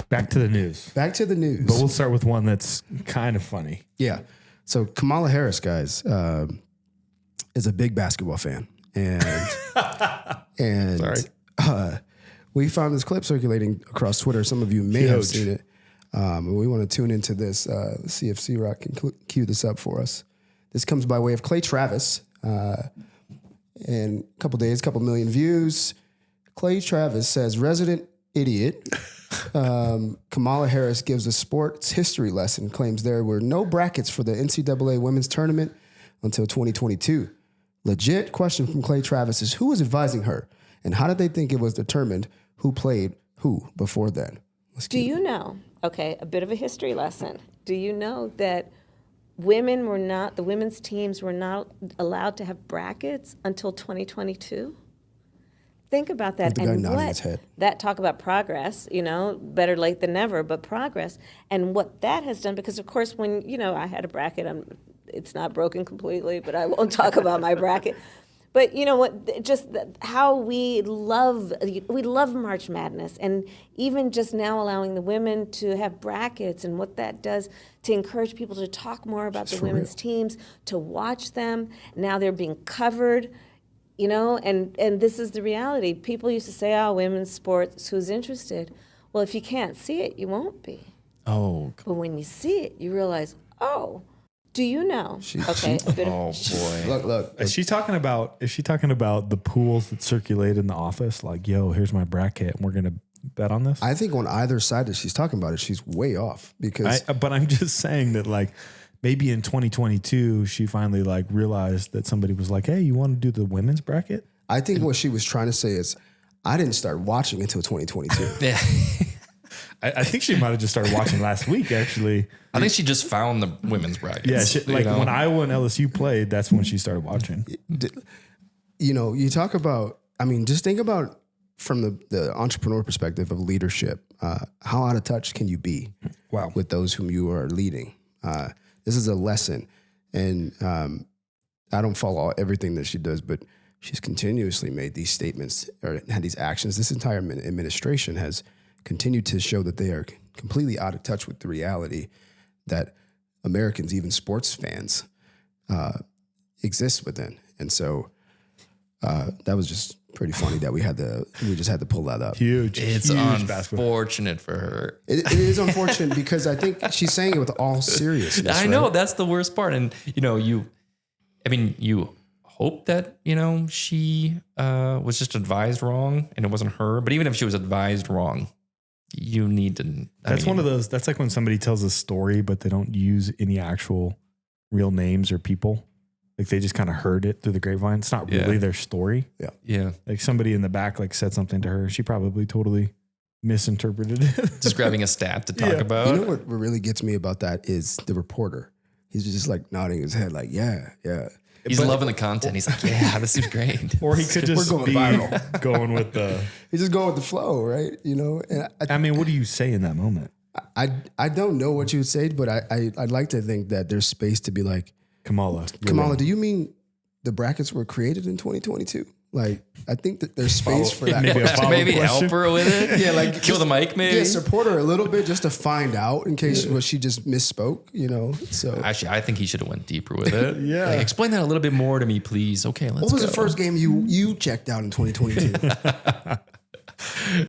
Back to the news. Back to the news. But we'll start with one that's kind of funny. Yeah. So Kamala Harris, guys, is a big basketball fan. And we found this clip circulating across Twitter. Some of you may have seen it. We want to tune into this. Let's see if C-Rock can cue this up for us. This comes by way of Clay Travis. And a couple million views. Clay Travis says, resident idiot. Kamala Harris gives a sports history lesson, claims there were no brackets for the NCAA women's tournament until 2022. Legit question from Clay Travis is, who was advising her? And how did they think it was determined who played who before then? Do you know, okay, a bit of a history lesson. Do you know that the women's teams were not allowed to have brackets until 2022? Think about that. The guy nodding his head. That talk about progress, better late than never, but progress. And what that has done, because of course when, I had a bracket, it's not broken completely, but I won't talk about my bracket. But you know what, just how we love March Madness, and even just now allowing the women to have brackets and what that does to encourage people to talk more about the women's teams, to watch them. Now they're being covered. And this is the reality. People used to say, women's sports, who's interested? Well, if you can't see it, you won't be. Oh. But when you see it, you realize, do you know? Boy. Look. Is she talking about the pools that circulate in the office? Like, yo, here's my bracket, and we're going to bet on this? I think on either side that she's talking about it, she's way off. But I'm just saying that, like, maybe in 2022, she finally realized that somebody was like, hey, you want to do the women's bracket? I think what she was trying to say is, I didn't start watching until 2022. Yeah. I think she might have just started watching last week, actually. I think she just found the women's brackets. Yeah, when Iowa and LSU played, that's when she started watching. You talk about, just think about from the entrepreneur perspective of leadership, how out of touch can you be with those whom you are leading? This is a lesson, and I don't follow everything that she does, but she's continuously made these statements or had these actions. This entire administration has continued to show that they are completely out of touch with the reality that Americans, even sports fans, exist within. And so that was just pretty funny that we just had to pull that up. Huge. It's unfortunate for her. It is unfortunate because I think she's saying it with all seriousness. I know, that's the worst part. And you hope that, she was just advised wrong and it wasn't her. But even if she was advised wrong, you need to. One of those. That's like when somebody tells a story, but they don't use any actual real names or people. Like they just kind of heard it through the grapevine. It's not really their story. Yeah. Yeah. Like somebody in the back said something to her. She probably totally misinterpreted it. Just grabbing a stat to talk about. You know what really gets me about that is the reporter. He's just nodding his head yeah. He's loving the content. He's like, yeah, this is great. Or he could just be viral. Going with the... He's just going with the flow, right? And what do you say in that moment? I don't know what you would say, but I'd like to think that there's space to be like, Kamala, do you mean the brackets were created in 2022? I think that there's space for that. Maybe help her with it. Yeah, kill the mic, maybe. Yeah, support her a little bit just to find out in case she just misspoke. So actually, I think he should have went deeper with it. Yeah, explain that a little bit more to me, please. Okay, let's. What was the first game you checked out in 2022?